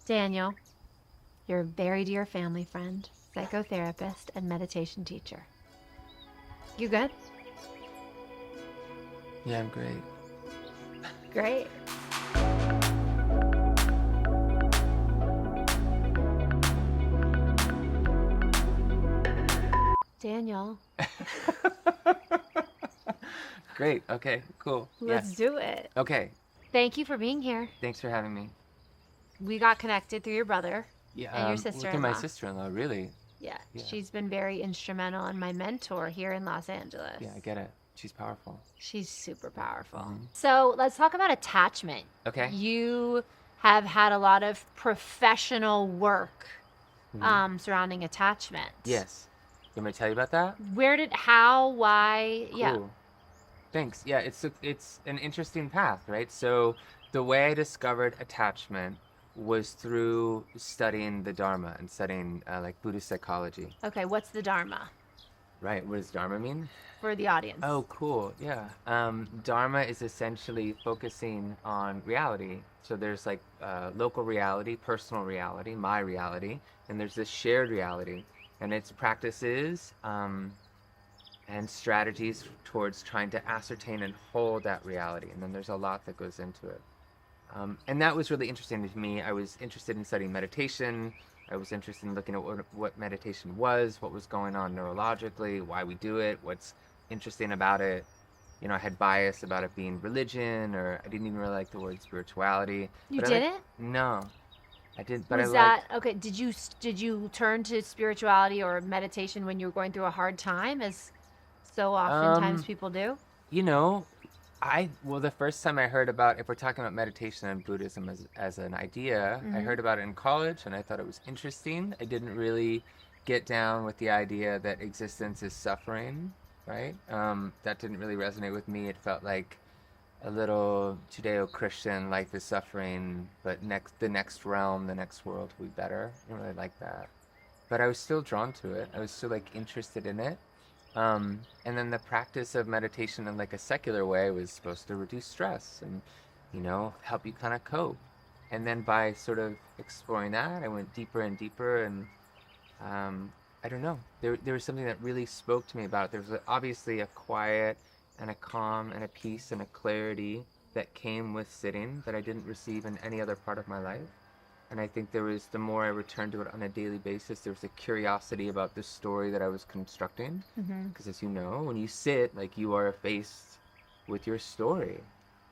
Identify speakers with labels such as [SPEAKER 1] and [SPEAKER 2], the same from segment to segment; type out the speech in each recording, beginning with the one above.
[SPEAKER 1] Daniel, your very dear family friend, psychotherapist, and meditation teacher. You good?
[SPEAKER 2] Yeah, I'm great.
[SPEAKER 1] Great. Daniel,
[SPEAKER 2] Great. Okay, cool.
[SPEAKER 1] let's
[SPEAKER 2] Yes.
[SPEAKER 1] do it.
[SPEAKER 2] Okay.
[SPEAKER 1] Thank you for being here.
[SPEAKER 2] Thanks for having me.
[SPEAKER 1] We got connected through your brother
[SPEAKER 2] Yeah,
[SPEAKER 1] and your
[SPEAKER 2] through my
[SPEAKER 1] sister-in-law.
[SPEAKER 2] sister-in-law, really.
[SPEAKER 1] Yeah,
[SPEAKER 2] Yeah.
[SPEAKER 1] she's been very instrumental and my mentor here in Los Angeles.
[SPEAKER 2] Yeah, I get it. She's powerful.
[SPEAKER 1] She's super powerful.
[SPEAKER 2] Mhm.
[SPEAKER 1] So let's talk about attachment.
[SPEAKER 2] Okay.
[SPEAKER 1] You have had a lot of professional work surrounding attachment.
[SPEAKER 2] Yes. You want me to tell you about that?
[SPEAKER 1] Why?
[SPEAKER 2] Cool.
[SPEAKER 1] Yeah.
[SPEAKER 2] Thanks. Yeah, it's an interesting path, right? So the way I discovered attachment was through studying the Dharma and studying like Buddhist psychology.
[SPEAKER 1] Okay, what's the Dharma
[SPEAKER 2] Right. What does Dharma mean?
[SPEAKER 1] for the audience?
[SPEAKER 2] Oh, cool. Yeah. Dharma is essentially focusing on reality. So there's like local reality, personal reality, my reality, and there's this shared reality, and its practices and strategies towards trying to ascertain and hold that reality. And then there's a lot that goes into it. And that was really interesting to me. I was interested in studying meditation. I was interested in looking at what meditation was, what was going on neurologically, why we do it, what's interesting about it. You know, I had bias about it being religion, or I didn't even really like the word spirituality.
[SPEAKER 1] You
[SPEAKER 2] But
[SPEAKER 1] didn't?
[SPEAKER 2] No, I didn't. But
[SPEAKER 1] Was that okay? Did you turn to spirituality or meditation when you were going through a hard time, as so oftentimes people do?
[SPEAKER 2] You know, the first time I heard about, if we're talking about meditation and Buddhism as an idea, I heard about it in college and I thought it was interesting. I didn't really get down with the idea that existence is suffering, right? That didn't really resonate with me. It felt like a little Judeo-Christian, life is suffering, but the next realm, the next world will be better. I didn't really like that. But I was still drawn to it. I was still like interested in it. And then the practice of meditation in like a secular way was supposed to reduce stress and, you know, help you kind of cope. And then by sort of exploring that, I went deeper and deeper. And I don't know, there was something that really spoke to me about it. There was obviously a quiet and a calm and a peace and a clarity that came with sitting that I didn't receive in any other part of my life. And I think the more I returned to it on a daily basis, there was a curiosity about the story that I was constructing. Because as you know, when you sit, like you are faced with your story,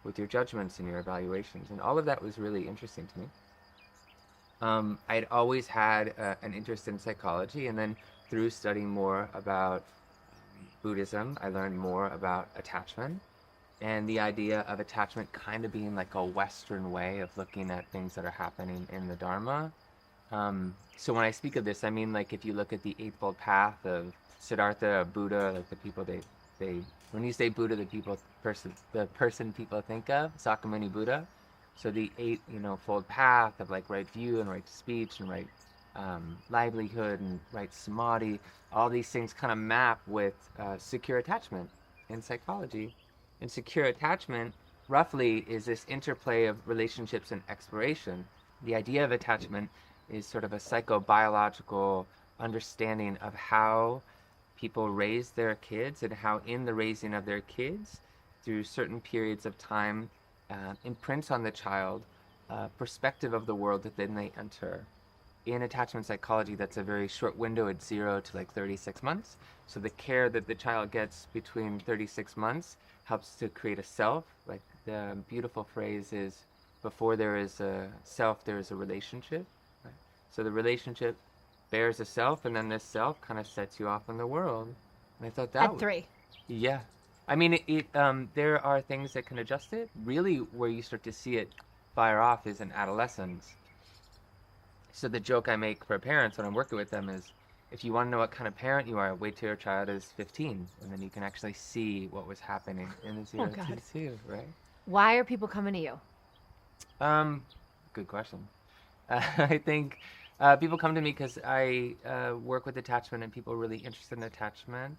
[SPEAKER 2] with your judgments and your evaluations. And all of that was really interesting to me. I'd always had an interest in psychology, and then through studying more about Buddhism, I learned more about attachment and the idea of attachment kind of being like a Western way of looking at things that are happening in the Dharma. So when I speak of this, I mean like if you look at the Eightfold Path of Siddhartha, Buddha, like the people when you say Buddha, the person people think of, Sakyamuni Buddha. So the fold path of like right view and right speech and right livelihood and right samadhi, all these things kind of map with secure attachment in psychology. And secure attachment, roughly, is this interplay of relationships and exploration. The idea of attachment is sort of a psychobiological understanding of how people raise their kids and how in the raising of their kids, through certain periods of time, imprints on the child a perspective of the world that then they enter. In attachment psychology, that's a very short window at 0 to like 36 months. So the care that the child gets between 36 months helps to create a self. Like the beautiful phrase is, before there is a self, there is a relationship. Right? So the relationship bears a self, and then this self kind of sets you off in the world. And I thought that
[SPEAKER 1] At 3.
[SPEAKER 2] Yeah. I mean, there are things that can adjust it. Really, where you start to see it fire off is in adolescence. So the joke I make for parents when I'm working with them is, if you want to know what kind of parent you are, wait till your child is 15, and then you can actually see what was happening in the 0 to 2, right?
[SPEAKER 1] Why are people coming to you?
[SPEAKER 2] Good question. I think people come to me because I work with attachment and people are really interested in attachment.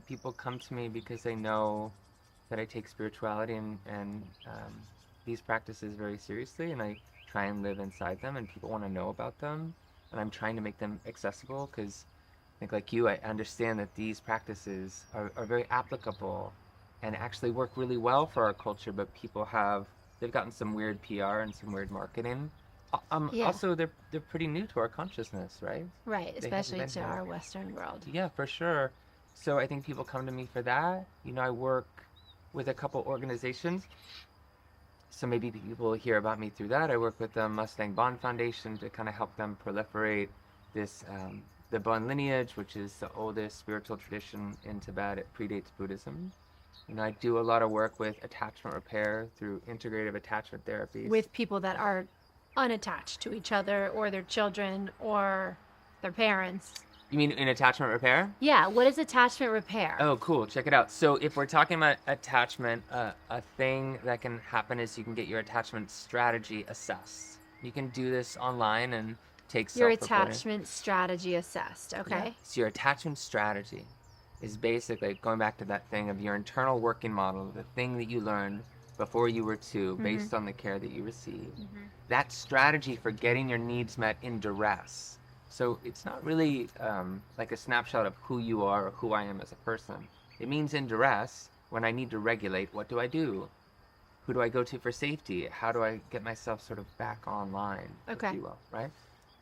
[SPEAKER 2] People come to me because they know that I take spirituality and these practices very seriously, and I try and live inside them, and people want to know about them, and I'm trying to make them accessible because I think, like you, I understand that these practices are very applicable and actually work really well for our culture, but they've gotten some weird PR and some weird marketing.
[SPEAKER 1] Yeah.
[SPEAKER 2] Also, they're pretty new to our consciousness, right?
[SPEAKER 1] Right.
[SPEAKER 2] They haven't
[SPEAKER 1] Especially
[SPEAKER 2] been
[SPEAKER 1] to
[SPEAKER 2] here.
[SPEAKER 1] our Western world.
[SPEAKER 2] Yeah, for sure. So I think people come to me for that. I work with a couple organizations, so maybe people hear about me through that. I work with the Mustang Bond Foundation to kind of help them proliferate this the Bon lineage, which is the oldest spiritual tradition in Tibet. It predates Buddhism. I do a lot of work with attachment repair through integrative attachment therapies.
[SPEAKER 1] With people that are unattached to each other or their children or their parents.
[SPEAKER 2] You mean in attachment repair?
[SPEAKER 1] Yeah. What is attachment repair?
[SPEAKER 2] Oh, cool. Check it out. So if we're talking about attachment, a thing that can happen is you can get your attachment strategy assessed. You can do this online and take
[SPEAKER 1] Your
[SPEAKER 2] self-reporting.
[SPEAKER 1] attachment strategy assessed. Okay.
[SPEAKER 2] Yeah. So your attachment strategy is basically going back to that thing of your internal working model, the thing that you learned before you were 2, based on the care that you received. That strategy for getting your needs met in duress. So it's not really like a snapshot of who you are or who I am as a person. It means in duress, when I need to regulate, what do I do? Who do I go to for safety? How do I get myself sort of back online,
[SPEAKER 1] Okay.
[SPEAKER 2] if you will, right?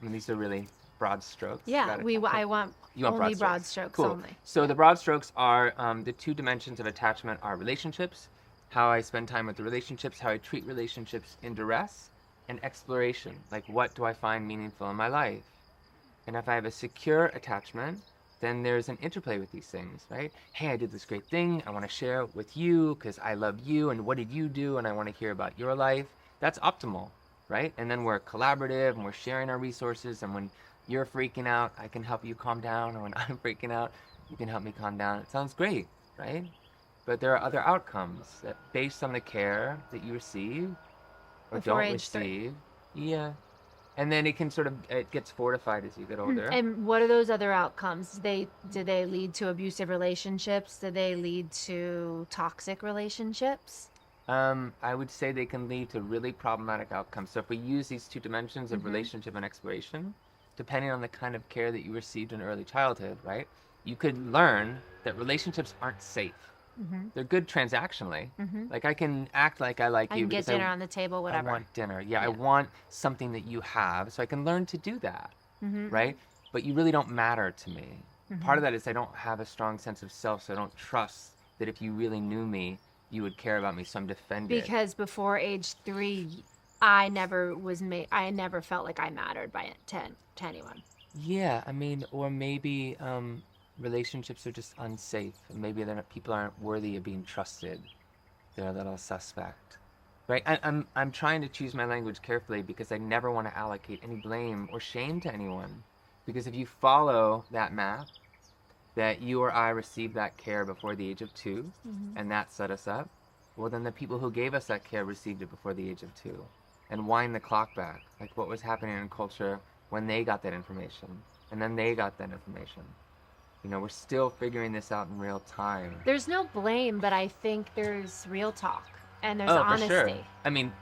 [SPEAKER 2] I mean, these are really broad strokes.
[SPEAKER 1] Yeah.
[SPEAKER 2] about
[SPEAKER 1] I
[SPEAKER 2] attachment.
[SPEAKER 1] want
[SPEAKER 2] You want
[SPEAKER 1] only
[SPEAKER 2] broad
[SPEAKER 1] broad
[SPEAKER 2] strokes.
[SPEAKER 1] strokes
[SPEAKER 2] Cool.
[SPEAKER 1] only.
[SPEAKER 2] So the broad strokes are the 2 dimensions of attachment are relationships, how I spend time with the relationships, how I treat relationships in duress, and exploration, like what do I find meaningful in my life? And if I have a secure attachment, then there's an interplay with these things, right? Hey, I did this great thing. I want to share it with you because I love you. And what did you do? And I want to hear about your life. That's optimal, right? And then we're collaborative and we're sharing our resources. And when you're freaking out, I can help you calm down. Or when I'm freaking out, you can help me calm down. It sounds great, right? But there are other outcomes that based on the care that you receive or
[SPEAKER 1] Before
[SPEAKER 2] don't
[SPEAKER 1] age 3.
[SPEAKER 2] receive. Yeah. And then it gets fortified as you get older.
[SPEAKER 1] And what are those other outcomes? Do they lead to abusive relationships? Do they lead to toxic relationships?
[SPEAKER 2] I would say they can lead to really problematic outcomes. So if we use these 2 dimensions of relationship and exploration, depending on the kind of care that you received in early childhood, right? You could learn that relationships aren't safe. They're good transactionally. Like I can act like I like
[SPEAKER 1] I
[SPEAKER 2] you
[SPEAKER 1] can get
[SPEAKER 2] because
[SPEAKER 1] dinner on the table, whatever.
[SPEAKER 2] I want dinner. Yeah, I want something that you have, so I can learn to do that, right? But you really don't matter to me. Part of that is I don't have a strong sense of self, so I don't trust that if you really knew me, you would care about me, so I'm defended.
[SPEAKER 1] Because before age 3, I never felt like I mattered to anyone.
[SPEAKER 2] Yeah, I mean, or maybe relationships are just unsafe. And maybe people aren't worthy of being trusted. They're a little suspect, right? I'm trying to choose my language carefully because I never want to allocate any blame or shame to anyone. Because if you follow that map, that you or I received that care before the age of 2, and that set us up, well, then the people who gave us that care received it before the age of 2. And wind the clock back, like what was happening in culture when they got that information, and then they got that information. We're still figuring this out in real time.
[SPEAKER 1] There's no blame, but I think there's real talk and there's
[SPEAKER 2] Oh,
[SPEAKER 1] honesty.
[SPEAKER 2] for sure. I mean,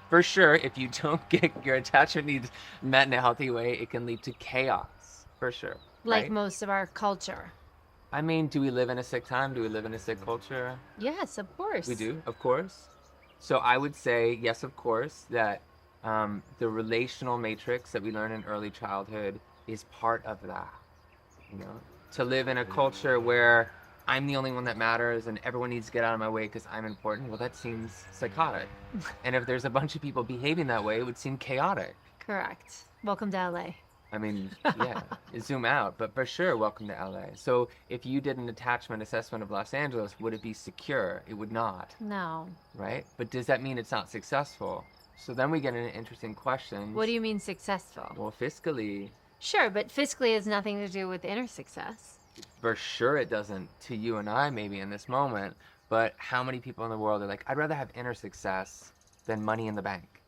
[SPEAKER 2] for sure, if you don't get your attachment needs met in a healthy way, it can lead to chaos, for sure.
[SPEAKER 1] Like
[SPEAKER 2] right?
[SPEAKER 1] most of our culture.
[SPEAKER 2] I mean, do we live in a sick time? Do we live in a sick culture?
[SPEAKER 1] Yes, of course.
[SPEAKER 2] We do, of course. So I would say, yes, of course, that the relational matrix that we learn in early childhood is part of that. To live in a culture where I'm the only one that matters and everyone needs to get out of my way because I'm important, well, that seems psychotic. And if there's a bunch of people behaving that way, it would seem chaotic.
[SPEAKER 1] Correct. Welcome to LA.
[SPEAKER 2] I mean, yeah, zoom out, but for sure, welcome to LA. So if you did an attachment assessment of Los Angeles, would it be secure? It would not.
[SPEAKER 1] No.
[SPEAKER 2] Right? But does that mean it's not successful? So then we get into interesting questions.
[SPEAKER 1] What do you mean successful?
[SPEAKER 2] Well, fiscally.
[SPEAKER 1] Sure, but fiscally has nothing to do with inner success.
[SPEAKER 2] For sure it doesn't to you and I maybe in this moment, but how many people in the world are like, I'd rather have inner success than money in the bank?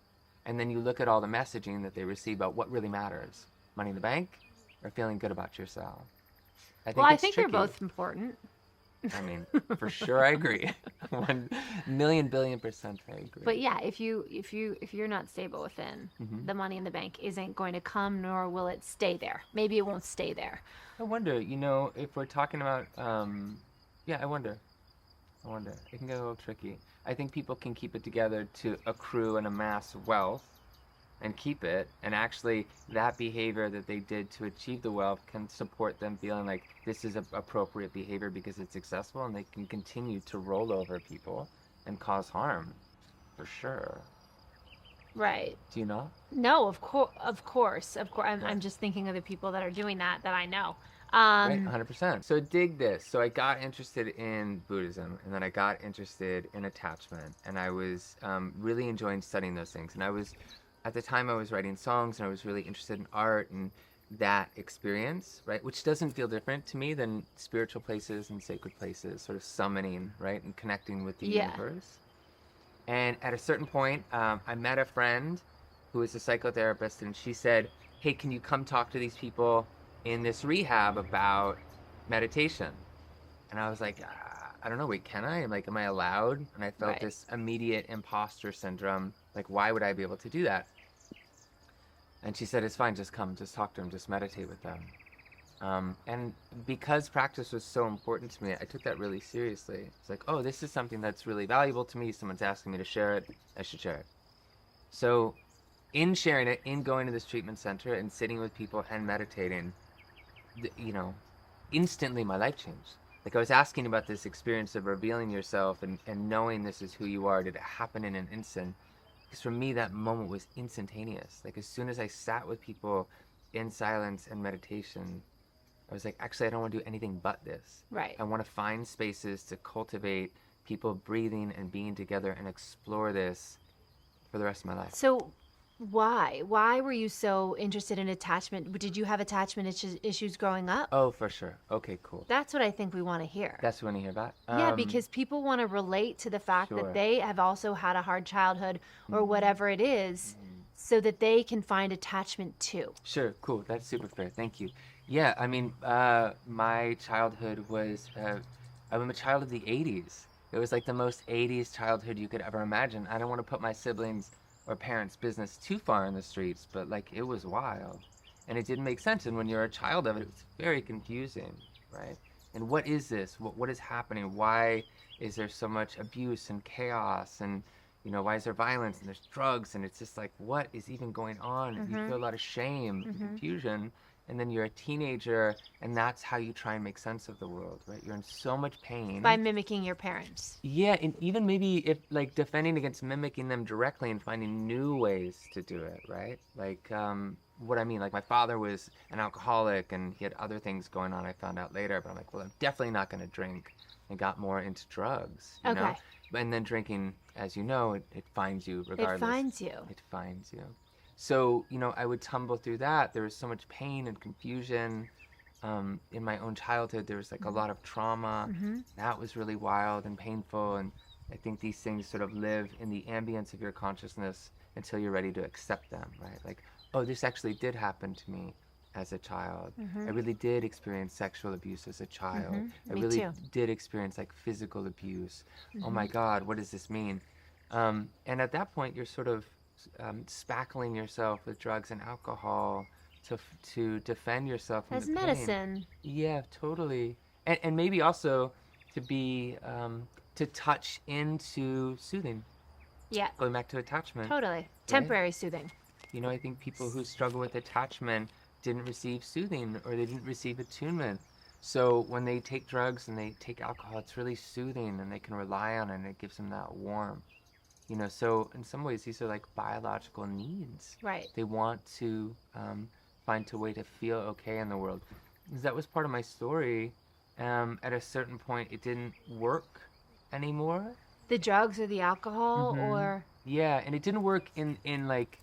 [SPEAKER 2] And then you look at all the messaging that they receive about what really matters. Money in the bank or feeling good about yourself?
[SPEAKER 1] I think
[SPEAKER 2] tricky.
[SPEAKER 1] they're both important.
[SPEAKER 2] I mean, for sure I agree. 1,000,000,000,000% I agree.
[SPEAKER 1] But yeah, if you're not stable within,
[SPEAKER 2] Hmm.
[SPEAKER 1] the money in the bank isn't going to come, nor will it stay there. Maybe it won't stay there.
[SPEAKER 2] I wonder, if we're talking about, yeah, I wonder. It can get a little tricky. I think people can keep it together to accrue and amass wealth and keep it. And actually, that behavior that they did to achieve the wealth can support them feeling like this is appropriate behavior because it's successful, and they can continue to roll over people and cause harm, for sure.
[SPEAKER 1] Right.
[SPEAKER 2] Do you know?
[SPEAKER 1] No, of course. I'm,
[SPEAKER 2] Yeah.
[SPEAKER 1] I'm just thinking of the people that are doing that I know.
[SPEAKER 2] Right, 100%. So dig this. So I got interested in Buddhism, and then I got interested in attachment, and I was really enjoying studying those things. And at the time, I was writing songs, and I was really interested in art and that experience, right? Which doesn't feel different to me than spiritual places and sacred places, sort of summoning, right, and connecting with the
[SPEAKER 1] Yeah.
[SPEAKER 2] universe. And at a certain point, I met a friend who was a psychotherapist, and she said, "Hey, can you come talk to these people in this rehab about meditation?" And I was like, I don't know, wait, can I? I'm like, am I allowed? And I felt
[SPEAKER 1] Right.
[SPEAKER 2] this immediate imposter syndrome. Like, why would I be able to do that? And she said, it's fine, just come, just talk to them, just meditate with them. And because practice was so important to me, I took that really seriously. It's like, oh, this is something that's really valuable to me. Someone's asking me to share it. I should share it. So in sharing it, in going to this treatment center and sitting with people and meditating, you know, instantly my life changed. Like, I was asking about this experience of revealing yourself and knowing this is who you are. Did it happen in an instant? Because for me, that moment was instantaneous. Like, as soon as I sat with people in silence and meditation, I was like, actually, I don't want to do anything but this.
[SPEAKER 1] Right.
[SPEAKER 2] I want to find spaces to cultivate people breathing and being together and explore this for the rest of my life.
[SPEAKER 1] So why were you so interested in attachment? Did you have attachment issues growing up?
[SPEAKER 2] Oh, for sure. Okay, cool.
[SPEAKER 1] That's what I think we want to hear.
[SPEAKER 2] That's what I want to hear about.
[SPEAKER 1] Yeah, because people want to relate to the fact
[SPEAKER 2] Sure.
[SPEAKER 1] that they have also had a hard childhood or
[SPEAKER 2] Mhm.
[SPEAKER 1] whatever it is, so that they can find attachment too.
[SPEAKER 2] Sure, cool. That's super fair. Thank you. Yeah, I mean, my childhood was, I'm a child of the 80s. It was like the most 80s childhood you could ever imagine. I don't want to put my siblings or parents' business too far in the streets, but like, it was wild. And it didn't make sense. And when you're a child of it, it was very confusing, right? And what is this? What is happening? Why is there so much abuse and chaos? And, why is there violence and there's drugs? And it's just like, what is even going on? And you feel a lot of shame and confusion. And then you're a teenager, and that's how you try and make sense of the world, right? You're in so much pain.
[SPEAKER 1] By mimicking your parents.
[SPEAKER 2] Yeah, and even maybe if like defending against mimicking them directly and finding new ways to do it, right? Like, what I mean, like my father was an alcoholic and he had other things going on. I found out later, but I'm like, well, I'm definitely not going to drink, and got more into drugs, you know?
[SPEAKER 1] Okay.
[SPEAKER 2] And then drinking, as you know, it finds you regardless.
[SPEAKER 1] It finds you.
[SPEAKER 2] It finds you. So, I would tumble through that. There was so much pain and confusion. In my own childhood, there was like a lot of trauma. That was really wild and painful. And I think these things sort of live in the ambience of your consciousness until you're ready to accept them, right? Like, oh, this actually did happen to me as a child. I really did experience sexual abuse as a child. I
[SPEAKER 1] Me
[SPEAKER 2] really
[SPEAKER 1] too.
[SPEAKER 2] did experience like physical abuse. Oh my God, what does this mean? And at that point, you're sort of spackling yourself with drugs and alcohol to defend yourself from
[SPEAKER 1] As
[SPEAKER 2] the pain.
[SPEAKER 1] medicine.
[SPEAKER 2] Yeah, totally. And maybe also to be to touch into soothing,
[SPEAKER 1] Yeah,
[SPEAKER 2] going back to attachment.
[SPEAKER 1] totally. Temporary soothing.
[SPEAKER 2] I think people who struggle with attachment didn't receive soothing, or they didn't receive attunement. So when they take drugs and they take alcohol, it's really soothing, and they can rely on it, and it gives them that warmth. So in some ways, these are like biological needs.
[SPEAKER 1] Right.
[SPEAKER 2] They want to find a way to feel okay in the world. Because that was part of my story. At a certain point, it didn't work anymore.
[SPEAKER 1] The drugs or the alcohol
[SPEAKER 2] Mhm.
[SPEAKER 1] or
[SPEAKER 2] Yeah, and it didn't work in like,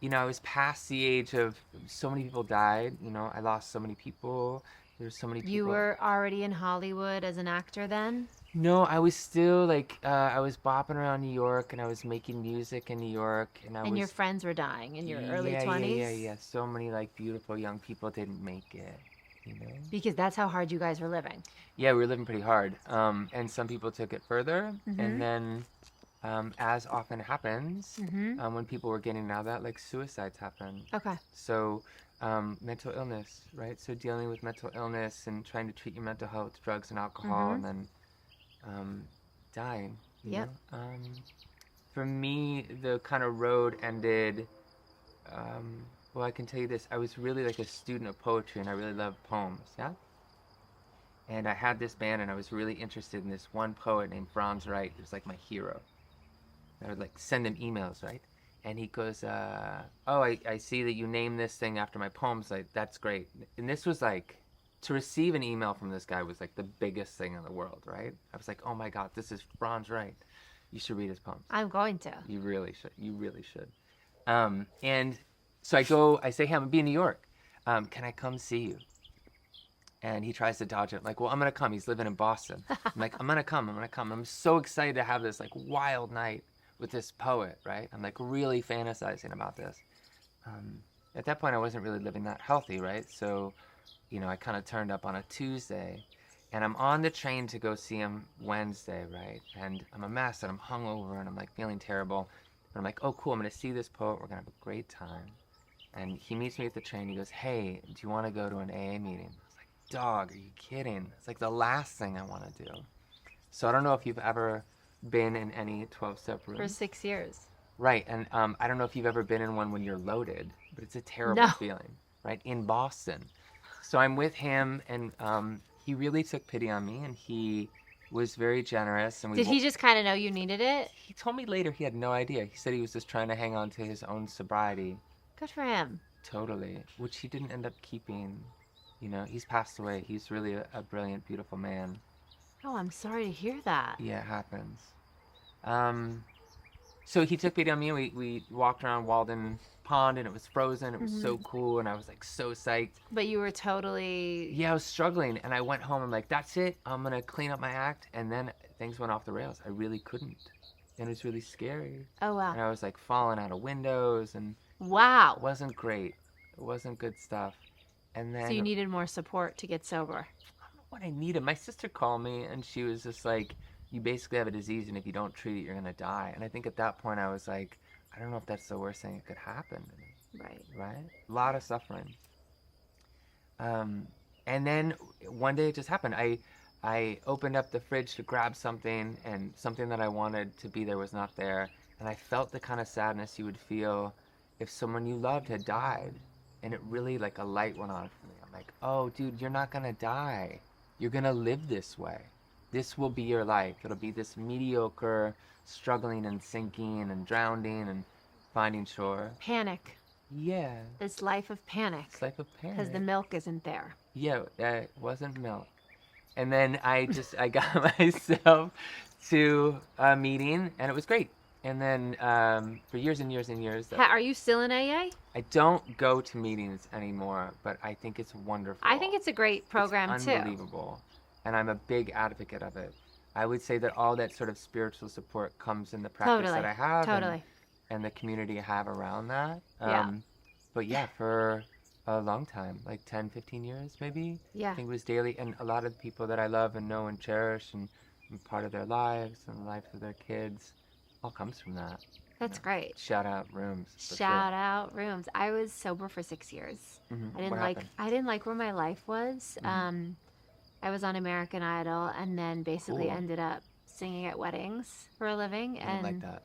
[SPEAKER 2] I was past the age of so many people died. I lost so many people. There's so many people.
[SPEAKER 1] you were already in Hollywood as an actor then?
[SPEAKER 2] No, I was still like, I was bopping around New York, and I was making music in New York, and
[SPEAKER 1] And your friends were dying in your early
[SPEAKER 2] yeah,
[SPEAKER 1] 20s?
[SPEAKER 2] Yeah. So many like beautiful young people didn't make it. you know?
[SPEAKER 1] Because that's how hard you guys were living.
[SPEAKER 2] Yeah, we were living pretty hard. And some people took it further.
[SPEAKER 1] Mm-hmm.
[SPEAKER 2] And then, as often happens,
[SPEAKER 1] Mm-hmm.
[SPEAKER 2] when people were getting out of that, like suicides happened.
[SPEAKER 1] Okay.
[SPEAKER 2] So, mental illness, right? So dealing with mental illness and trying to treat your mental health, drugs and alcohol,
[SPEAKER 1] Mm-hmm.
[SPEAKER 2] and then dying. You
[SPEAKER 1] Yep.
[SPEAKER 2] know? For me, the kind of road ended. Well, I can tell you this. I was really like a student of poetry, and I really loved poems. Yeah. And I had this band, and I was really interested in this one poet named Franz Wright. He was like my hero. I would like send him emails, right? And he goes, "Oh, I see that you named this thing after my poems. Like, that's great." And this was like, to receive an email from this guy was like the biggest thing in the world, right? I was like, "Oh my God, this is Franz Wright. You should read his poems.
[SPEAKER 1] I'm going to.
[SPEAKER 2] You really should. You really should." And so I say, "Hey, I'm gonna be in New York. Can I come see you?" And he tries to dodge it. I'm like, "Well, I'm gonna come." He's living in Boston. I'm like, I'm gonna come. I'm so excited to have this like wild night with this poet, right? I'm like really fantasizing about this. At that point, I wasn't really living that healthy, right? So, I kind of turned up on a Tuesday, and I'm on the train to go see him Wednesday, right? And I'm a mess, and I'm hungover, and I'm like feeling terrible. But I'm like, oh, cool, I'm gonna see this poet. We're gonna have a great time. And he meets me at the train. He goes, "Hey, do you want to go to an AA meeting?" I was like, "Dog, are you kidding? It's like the last thing I want to do." So I don't know if you've ever been in any 12-step rooms.
[SPEAKER 1] For 6 years.
[SPEAKER 2] Right, and I don't know if you've ever been in one when you're loaded, but it's a terrible
[SPEAKER 1] No.
[SPEAKER 2] feeling, right? In Boston. So I'm with him, and he really took pity on me, and he was very generous. And
[SPEAKER 1] Did he just kind of know you needed it?
[SPEAKER 2] He told me later he had no idea. He said he was just trying to hang on to his own sobriety.
[SPEAKER 1] Good for him.
[SPEAKER 2] Totally, which he didn't end up keeping. He's passed away. He's really a brilliant, beautiful man.
[SPEAKER 1] Oh, I'm sorry to hear that.
[SPEAKER 2] Yeah, it happens. So he took pity on me, and we walked around Walden Pond, and it was frozen. It was so cool, and I was like so psyched.
[SPEAKER 1] But you were totally...
[SPEAKER 2] Yeah, I was struggling, and I went home. I'm like, that's it. I'm gonna clean up my act. And then things went off the rails. I really couldn't, and it was really scary.
[SPEAKER 1] Oh, wow.
[SPEAKER 2] And I was like falling out of windows, and
[SPEAKER 1] Wow.
[SPEAKER 2] it wasn't great. It wasn't good stuff. And then
[SPEAKER 1] So you needed more support to get sober.
[SPEAKER 2] I don't know what I needed. My sister called me, and she was just like, "You basically have a disease, and if you don't treat it, you're gonna die." And I think at that point I was like, I don't know if that's the worst thing that could happen to me. Right? A lot of suffering. And then one day it just happened. I opened up the fridge to grab something, and something that I wanted to be there was not there. And I felt the kind of sadness you would feel if someone you loved had died. And it really, like, a light went on for me. I'm like, oh, dude, you're not gonna die. You're gonna live this way. This will be your life. It'll be this mediocre, struggling and sinking and drowning and finding shore.
[SPEAKER 1] Panic.
[SPEAKER 2] Yeah.
[SPEAKER 1] This life of panic.
[SPEAKER 2] It's life of panic.
[SPEAKER 1] Because the milk isn't there.
[SPEAKER 2] Yeah, it wasn't milk. And then I got myself to a meeting, and it was great. And then for years and years and years...
[SPEAKER 1] Are you still in AA?
[SPEAKER 2] I don't go to meetings anymore, but I think it's wonderful.
[SPEAKER 1] I think it's a great program,
[SPEAKER 2] it's
[SPEAKER 1] too.
[SPEAKER 2] Unbelievable. And I'm a big advocate of it. I would say that all that sort of spiritual support comes in the practice that I have.
[SPEAKER 1] Totally.
[SPEAKER 2] And the community I have around that.
[SPEAKER 1] Yeah.
[SPEAKER 2] But yeah, for a long time, like 10, 15 years maybe.
[SPEAKER 1] Yeah.
[SPEAKER 2] I think it was daily. And a lot of the people that I love and know and cherish, and I'm part of their lives and the lives of their kids, all comes from that.
[SPEAKER 1] That's great.
[SPEAKER 2] Shout out rooms.
[SPEAKER 1] Shout out rooms. I was sober for 6 years.
[SPEAKER 2] Mm-hmm.
[SPEAKER 1] I didn't like where my life was.
[SPEAKER 2] Mm-hmm.
[SPEAKER 1] I was on American Idol, and then basically
[SPEAKER 2] Cool.
[SPEAKER 1] ended up singing at weddings for a living.
[SPEAKER 2] I didn't like that.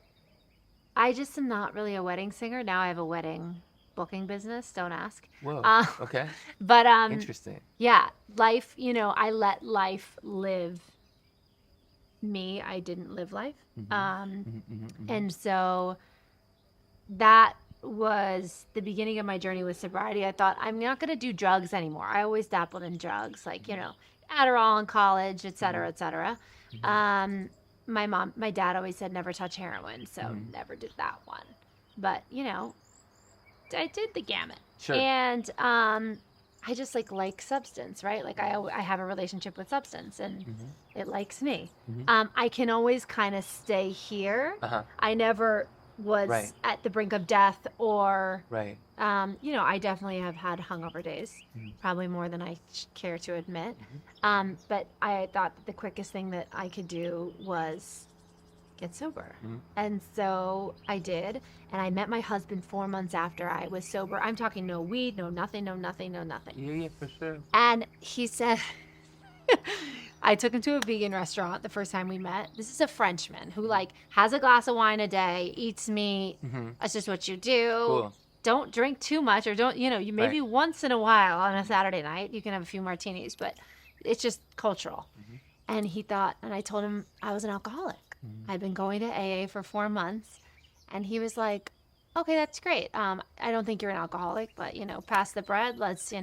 [SPEAKER 1] I just am not really a wedding singer. Now I have a wedding booking business. Don't ask.
[SPEAKER 2] Whoa. Okay.
[SPEAKER 1] But
[SPEAKER 2] Interesting.
[SPEAKER 1] yeah, life. I let life live me. I didn't live life. And so that was the beginning of my journey with sobriety. I thought, I'm not going to do drugs anymore. I always dabbled in drugs, like, Adderall in college, et cetera, et cetera. My dad always said never touch heroin, so never did that one. But, I did the gamut.
[SPEAKER 2] Sure.
[SPEAKER 1] And I just like substance, right? Like I have a relationship with substance, and it likes me. I can always kind of stay here.
[SPEAKER 2] Uh-huh.
[SPEAKER 1] I never was
[SPEAKER 2] Right.
[SPEAKER 1] at the brink of death, or
[SPEAKER 2] Right.
[SPEAKER 1] I definitely have had hungover days, probably more than I care to admit. But I thought that the quickest thing that I could do was get sober. And so I did. And I met my husband 4 months after I was sober. I'm talking no weed, no nothing, no nothing, no nothing.
[SPEAKER 2] Yeah, for sure.
[SPEAKER 1] And he said, I took him to a vegan restaurant the first time we met. This is a Frenchman who like has a glass of wine a day, eats meat. That's just what you do.
[SPEAKER 2] Cool.
[SPEAKER 1] Don't drink too much, or don't, you maybe once in a while on a Saturday night, you can have a few martinis, but it's just cultural. And he thought, and I told him I was an alcoholic. I'd been going to AA for 4 months. And he was like, okay, that's great. I don't think you're an alcoholic, but, pass the bread. Let's,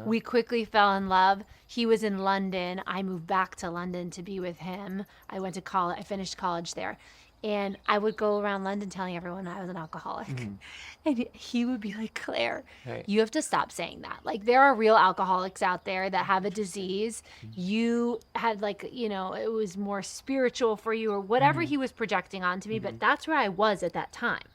[SPEAKER 1] we quickly fell in love. He was in London. I moved back to London to be with him. I went to college. I finished college there. And I would go around London telling everyone I was an alcoholic. And he would be like, Claire, you have to stop saying that. Like, there are real alcoholics out there that have a disease. You had it was more spiritual for you, or whatever he was projecting onto me. But that's where I was at that time.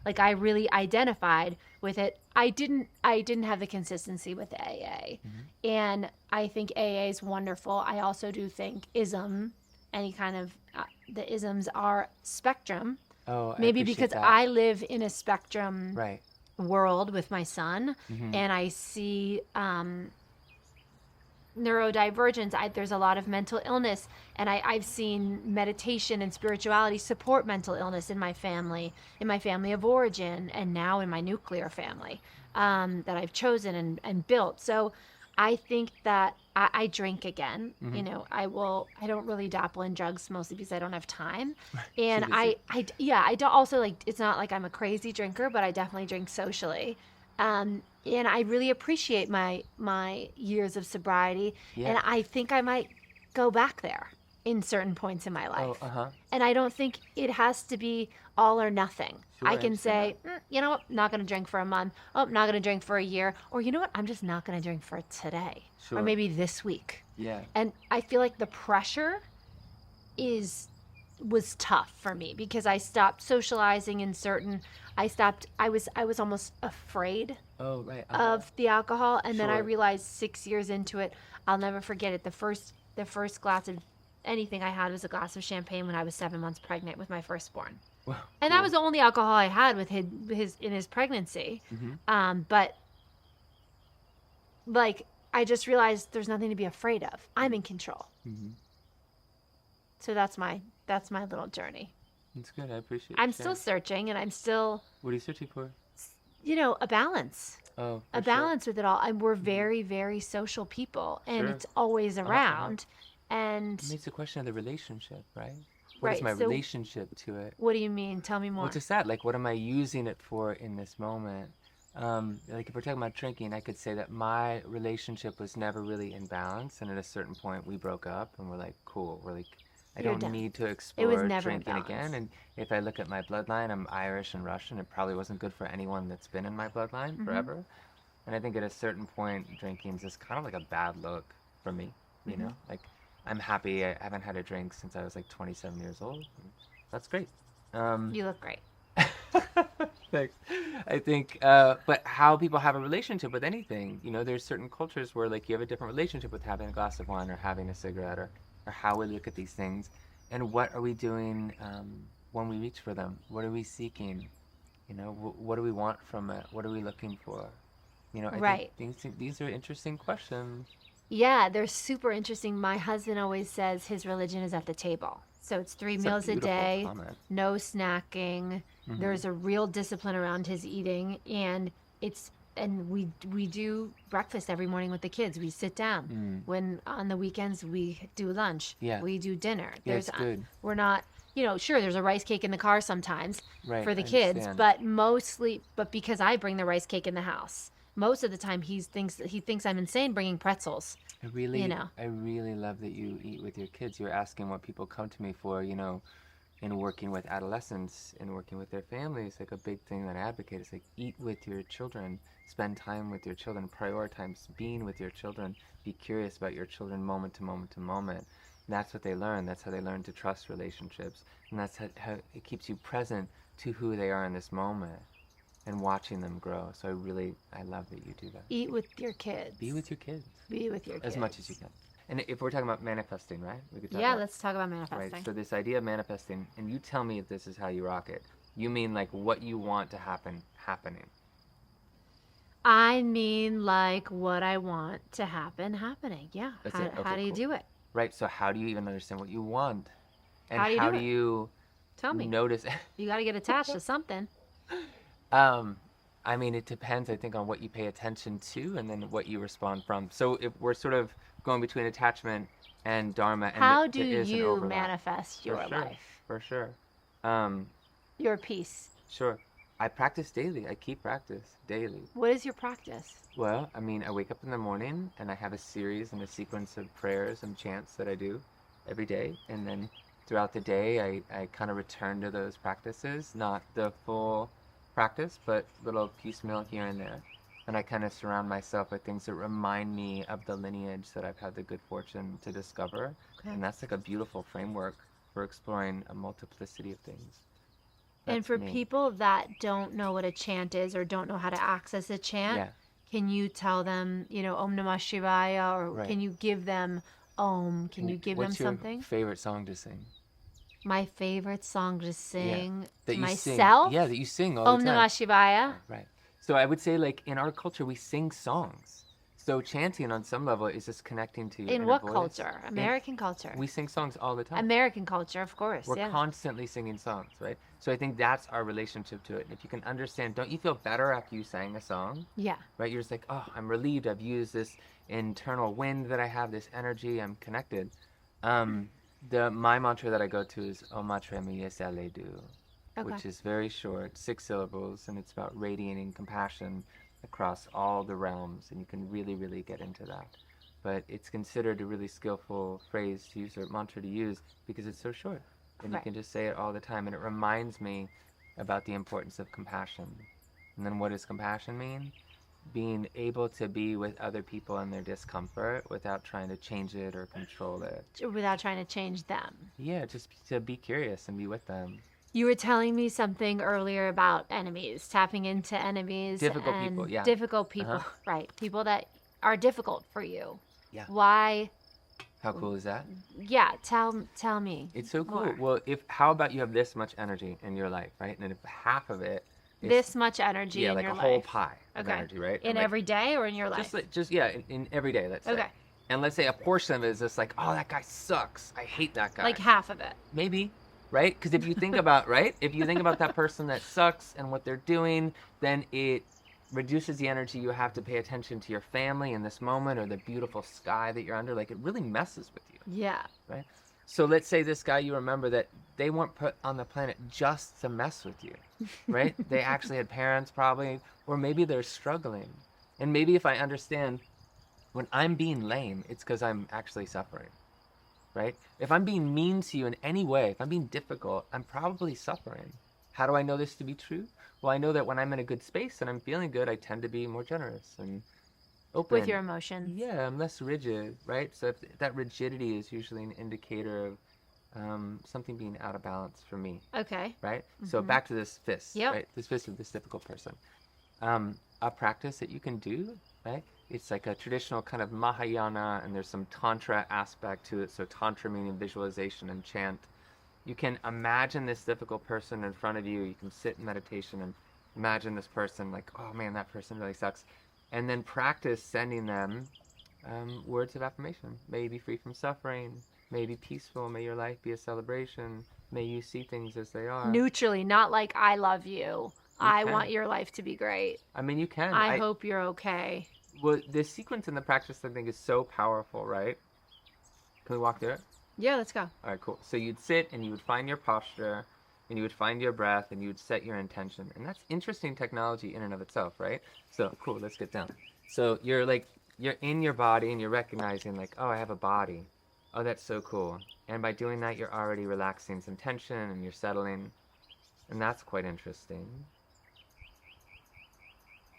[SPEAKER 1] Like, I really identified with it. I didn't have the consistency with AA. And I think AA is wonderful. I also do think any kind of the isms are spectrum.
[SPEAKER 2] Oh,
[SPEAKER 1] maybe because
[SPEAKER 2] that.
[SPEAKER 1] I live in a spectrum world with my son, and I see neurodivergence. There's a lot of mental illness, and I've seen meditation and spirituality support mental illness in my family of origin, and now in my nuclear family that I've chosen and built. So I think that I drink again. I don't really dabble in drugs, mostly because I don't have time. And I don't also, like, it's not like I'm a crazy drinker, but I definitely drink socially. And I really appreciate my years of sobriety. And I think I might go back there in certain points in my life. And I don't think it has to be all or nothing. Sure, I can say, you know what, not going to drink for a month. Oh, not going to drink for a year. Or you know what, I'm just not going to drink for today. Sure. Or maybe this week. Yeah. And I feel like the pressure was tough for me, because I stopped socializing in I was almost afraid of the alcohol. And then I realized 6 years into it, I'll never forget it. The first glass of anything I had was a glass of champagne when I was 7 months pregnant with my firstborn. Wow, and that was the only alcohol I had with his pregnancy. But like, I just realized there's nothing to be afraid of. I'm in control. So that's my little journey.
[SPEAKER 2] That's good. I appreciate it.
[SPEAKER 1] I'm still searching, and I'm still.
[SPEAKER 2] What are you searching for?
[SPEAKER 1] A balance. Oh, a balance with it all. And we're very, very social people, and it's always around. And
[SPEAKER 2] it makes a question of the relationship, right? What is my relationship to it?
[SPEAKER 1] What do you mean? Tell me more.
[SPEAKER 2] Well, just that. Like, what am I using it for in this moment? Like, if we're talking about drinking, I could say that my relationship was never really in balance, and at a certain point we broke up, and we're like, cool. We're like, I don't need to explore drinking again. And if I look at my bloodline, I'm Irish and Russian. It probably wasn't good for anyone that's been in my bloodline forever. And I think at a certain point, drinking is just kind of like a bad look for me. You know, like, I'm happy I haven't had a drink since I was like 27 years old. That's great.
[SPEAKER 1] You look great.
[SPEAKER 2] Thanks. I think, but how people have a relationship with anything, there's certain cultures where, like, you have a different relationship with having a glass of wine or having a cigarette, or how we look at these things, and what are we doing when we reach for them? What are we seeking? What do we want from it? What are we looking for? I think these are interesting questions.
[SPEAKER 1] Yeah, they're super interesting. My husband always says his religion is at the table. So it's 3 meals a day, no snacking. There's a real discipline around his eating, and we do breakfast every morning with the kids. We sit down. When on the weekends we do lunch. Yeah. We do dinner.
[SPEAKER 2] It's good.
[SPEAKER 1] We're not, sure, there's a rice cake in the car sometimes for the kids, but because I bring the rice cake in the house. Most of the time he thinks I'm insane bringing pretzels.
[SPEAKER 2] I really love that you eat with your kids. You're asking what people come to me for, in working with adolescents and working with their families. Like, a big thing that I advocate is, like, eat with your children, spend time with your children, prioritize being with your children, be curious about your children moment to moment to moment. And that's what they learn. That's how they learn to trust relationships. And that's how it keeps you present to who they are in this moment and watching them grow. So I love that you do that.
[SPEAKER 1] Eat with your kids.
[SPEAKER 2] Be with your kids.
[SPEAKER 1] Be with your kids.
[SPEAKER 2] As much as you can. And if we're talking about manifesting, right? We could talk
[SPEAKER 1] yeah,
[SPEAKER 2] about,
[SPEAKER 1] let's talk about manifesting.
[SPEAKER 2] right. So this idea of manifesting, and you tell me if this is how you rock it. You mean like what you want to happen, happening.
[SPEAKER 1] I mean like what I want to happen, happening. Yeah.
[SPEAKER 2] That's it. Okay,
[SPEAKER 1] how do you
[SPEAKER 2] cool.
[SPEAKER 1] do it?
[SPEAKER 2] Right. So how do you even understand what you want? And
[SPEAKER 1] How do you
[SPEAKER 2] how
[SPEAKER 1] do
[SPEAKER 2] do
[SPEAKER 1] it?
[SPEAKER 2] you
[SPEAKER 1] Tell me.
[SPEAKER 2] notice?
[SPEAKER 1] You got to get attached to something.
[SPEAKER 2] I mean, it depends, I think, on what you pay attention to and then what you respond from. So if we're sort of going between attachment and dharma, and
[SPEAKER 1] How do
[SPEAKER 2] there is an
[SPEAKER 1] you
[SPEAKER 2] overlap.
[SPEAKER 1] manifest your
[SPEAKER 2] For sure,
[SPEAKER 1] life?
[SPEAKER 2] For sure.
[SPEAKER 1] Your peace.
[SPEAKER 2] Sure. I practice daily. I keep practice daily.
[SPEAKER 1] What is your practice?
[SPEAKER 2] Well, I mean, I wake up in the morning and I have a series and a sequence of prayers and chants that I do every day. And then throughout the day, I kind of return to those practices, not the full practice, but little piecemeal here and there. And I kind of surround myself with things that remind me of the lineage that I've had the good fortune to discover.
[SPEAKER 1] Okay.
[SPEAKER 2] And that's like a beautiful framework for exploring a multiplicity of things.
[SPEAKER 1] And
[SPEAKER 2] That's
[SPEAKER 1] for
[SPEAKER 2] me.
[SPEAKER 1] people that don't know what a chant is or don't know how to access a chant,
[SPEAKER 2] Yeah.
[SPEAKER 1] can you tell them, Om Namah Shivaya, or
[SPEAKER 2] Right.
[SPEAKER 1] can you give them Om? Can you give them
[SPEAKER 2] What's your
[SPEAKER 1] something?
[SPEAKER 2] favorite song to sing?
[SPEAKER 1] My favorite song to sing
[SPEAKER 2] That
[SPEAKER 1] to
[SPEAKER 2] you sing.
[SPEAKER 1] myself?
[SPEAKER 2] Yeah, that you sing all
[SPEAKER 1] Om
[SPEAKER 2] the time.
[SPEAKER 1] Namah Shivaya.
[SPEAKER 2] Right. So I would say, like, in our culture, we sing songs. So chanting on some level is just connecting to your
[SPEAKER 1] In
[SPEAKER 2] inner
[SPEAKER 1] what
[SPEAKER 2] voice.
[SPEAKER 1] culture? American culture.
[SPEAKER 2] We sing songs all the time.
[SPEAKER 1] American culture, of course.
[SPEAKER 2] We're
[SPEAKER 1] yeah.
[SPEAKER 2] constantly singing songs, right? So I think that's our relationship to it. And if you can understand, don't you feel better after you sang a song?
[SPEAKER 1] Yeah.
[SPEAKER 2] Right? You're just like, oh, I'm relieved. I've used this internal wind that I have, this energy. I'm connected. My mantra that I go to is Om Matre Me Yesale Du, which is very short, 6 syllables, and it's about radiating compassion across all the realms, and you can really, really get into that. But it's considered a really skillful phrase to use or mantra to use because it's so short, and you can just say it all the time, and it reminds me about the importance of compassion. And then what does compassion mean? Being able to be with other people in their discomfort without trying to change it or control it.
[SPEAKER 1] Without trying to change them.
[SPEAKER 2] Yeah, just to be curious and be with them.
[SPEAKER 1] You were telling me something earlier about enemies, tapping into enemies.
[SPEAKER 2] Difficult
[SPEAKER 1] and
[SPEAKER 2] people, yeah.
[SPEAKER 1] Difficult people, right. People that are difficult for you.
[SPEAKER 2] Yeah.
[SPEAKER 1] Why?
[SPEAKER 2] How cool is that?
[SPEAKER 1] Yeah, tell me.
[SPEAKER 2] It's so cool.
[SPEAKER 1] more.
[SPEAKER 2] Well, how about you have this much energy in your life, right? And if half of it is,
[SPEAKER 1] This much energy in
[SPEAKER 2] like
[SPEAKER 1] your
[SPEAKER 2] a
[SPEAKER 1] life.
[SPEAKER 2] whole pie of
[SPEAKER 1] Okay.
[SPEAKER 2] energy, right?
[SPEAKER 1] In
[SPEAKER 2] And, like,
[SPEAKER 1] every day or in your life?
[SPEAKER 2] in every day, let's say.
[SPEAKER 1] Okay.
[SPEAKER 2] And let's say a portion of it is just like, oh, that guy sucks. I hate that guy.
[SPEAKER 1] Like half of it.
[SPEAKER 2] Maybe, right? Because if you think about, right? If you think about that person that sucks and what they're doing, then it reduces the energy you have to pay attention to your family in this moment or the beautiful sky that you're under. Like, it really messes with you,
[SPEAKER 1] Yeah.
[SPEAKER 2] right? So let's say this guy, you remember that they weren't put on the planet just to mess with you, right? They actually had parents probably, or maybe they're struggling. And maybe if I understand when I'm being lame, it's because I'm actually suffering, right? If I'm being mean to you in any way, if I'm being difficult, I'm probably suffering. How do I know this to be true? Well, I know that when I'm in a good space and I'm feeling good, I tend to be more generous and open.
[SPEAKER 1] With your emotions.
[SPEAKER 2] Yeah, I'm less rigid, right? So if that rigidity is usually an indicator of something being out of balance for me,
[SPEAKER 1] Okay.
[SPEAKER 2] right? So back to this fist,
[SPEAKER 1] Yep.
[SPEAKER 2] right? This fist of this difficult person. A practice that you can do, right? It's like a traditional kind of Mahayana, and there's some Tantra aspect to it. So Tantra meaning visualization and chant. You can imagine this difficult person in front of you. You can sit in meditation and imagine this person like, oh man, that person really sucks. And then practice sending them words of affirmation. May you be free from suffering. May you be peaceful. May your life be a celebration. May you see things as they are.
[SPEAKER 1] Neutrally, not like I love you. I
[SPEAKER 2] can.
[SPEAKER 1] want your life to be great.
[SPEAKER 2] I mean, you can.
[SPEAKER 1] I hope you're okay.
[SPEAKER 2] Well, the sequence in the practice, I think, is so powerful, right? Can we walk through it?
[SPEAKER 1] Yeah, let's go.
[SPEAKER 2] All right, cool. So you'd sit and you would find your posture and you would find your breath and you would set your intention. And that's interesting technology in and of itself, right? So cool, let's get down. So you're in your body and you're recognizing like, oh, I have a body. Oh, that's so cool. And by doing that, you're already relaxing some tension and you're settling. And that's quite interesting.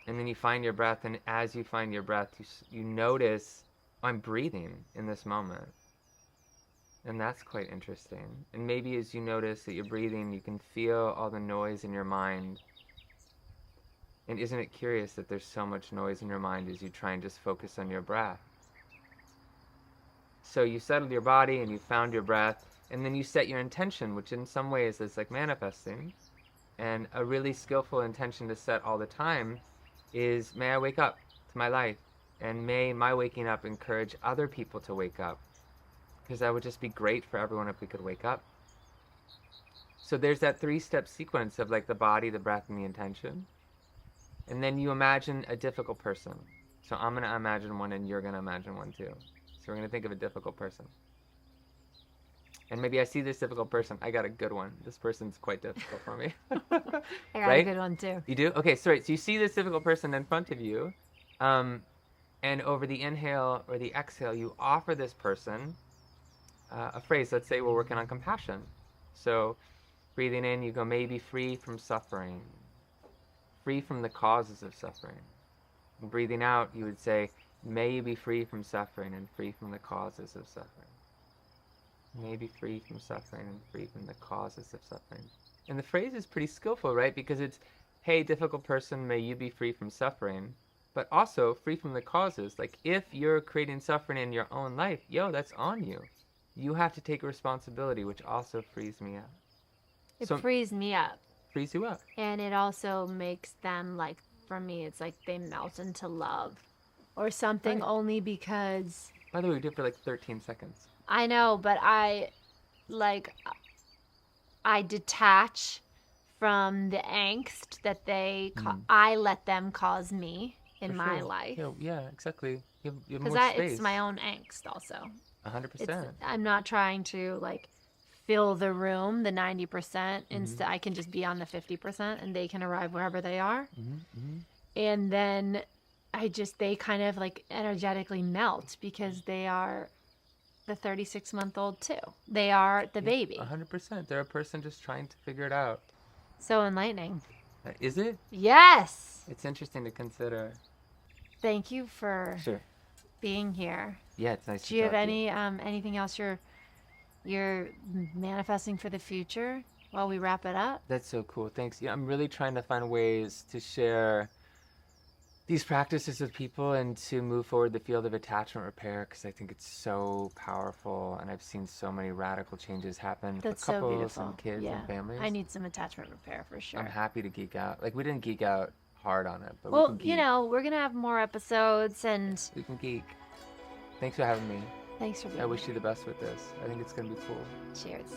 [SPEAKER 2] And then you find your breath, and as you find your breath, you notice, I'm breathing in this moment. And that's quite interesting. And maybe as you notice that you're breathing, you can feel all the noise in your mind. And isn't it curious that there's so much noise in your mind as you try and just focus on your breath? So you settled your body and you found your breath, and then you set your intention, which in some ways is like manifesting. And a really skillful intention to set all the time is, may I wake up to my life, and may my waking up encourage other people to wake up, because that would just be great for everyone if we could wake up. So there's that 3-step sequence of like the body, the breath, and the intention. And then you imagine a difficult person. So I'm going to imagine one and you're going to imagine one too. So we're going to think of a difficult person. And maybe I see this difficult person. I got a good one. This person's quite difficult for me.
[SPEAKER 1] I got
[SPEAKER 2] right?
[SPEAKER 1] a good one too.
[SPEAKER 2] You do? Okay, so you see this difficult person in front of you. And over the inhale or the exhale, you offer this person a phrase. Let's say we're working on compassion. So breathing in, you go, may be free from suffering. Free from the causes of suffering. And breathing out, you would say, may you be free from suffering and free from the causes of suffering. May be free from suffering and free from the causes of suffering. And the phrase is pretty skillful, right? Because it's, hey, difficult person, may you be free from suffering, but also free from the causes. Like, if you're creating suffering in your own life, that's on you. You have to take responsibility, which also frees me up.
[SPEAKER 1] It frees me up.
[SPEAKER 2] Frees you up.
[SPEAKER 1] And it also makes them, like, for me, it's like they melt into love or something, right. Only because...
[SPEAKER 2] By the way, we did it for like 13 seconds.
[SPEAKER 1] I know, but I detach from the angst that I let them cause me in my life.
[SPEAKER 2] Yeah, exactly. You have more
[SPEAKER 1] space.
[SPEAKER 2] Because
[SPEAKER 1] it's my own angst also.
[SPEAKER 2] 100%.
[SPEAKER 1] I'm not trying to, like, fill the room, the 90%. Instead, I can just be on the 50% and they can arrive wherever they are. And then they kind of like energetically melt because they are the 36-month-old too. They are the baby.
[SPEAKER 2] 100%. They're a person just trying to figure it out.
[SPEAKER 1] So enlightening.
[SPEAKER 2] Is it?
[SPEAKER 1] Yes.
[SPEAKER 2] It's interesting to consider.
[SPEAKER 1] Thank you for being here.
[SPEAKER 2] Yeah, it's nice to talk to
[SPEAKER 1] you. Do you have anything else you're manifesting for the future while we wrap it up?
[SPEAKER 2] That's so cool. Thanks. Yeah, I'm really trying to find ways to share these practices with people and to move forward the field of attachment repair, because I think it's so powerful, and I've seen so many radical changes happen for couples and kids and families.
[SPEAKER 1] I need some attachment repair for sure.
[SPEAKER 2] I'm happy to geek out. Like, we didn't geek out hard on it, but
[SPEAKER 1] well,
[SPEAKER 2] we can geek.
[SPEAKER 1] We're gonna have more episodes and
[SPEAKER 2] we can geek. Thanks for having me.
[SPEAKER 1] Thanks for being
[SPEAKER 2] I wish you the best with this. I think it's going to be cool.
[SPEAKER 1] Cheers.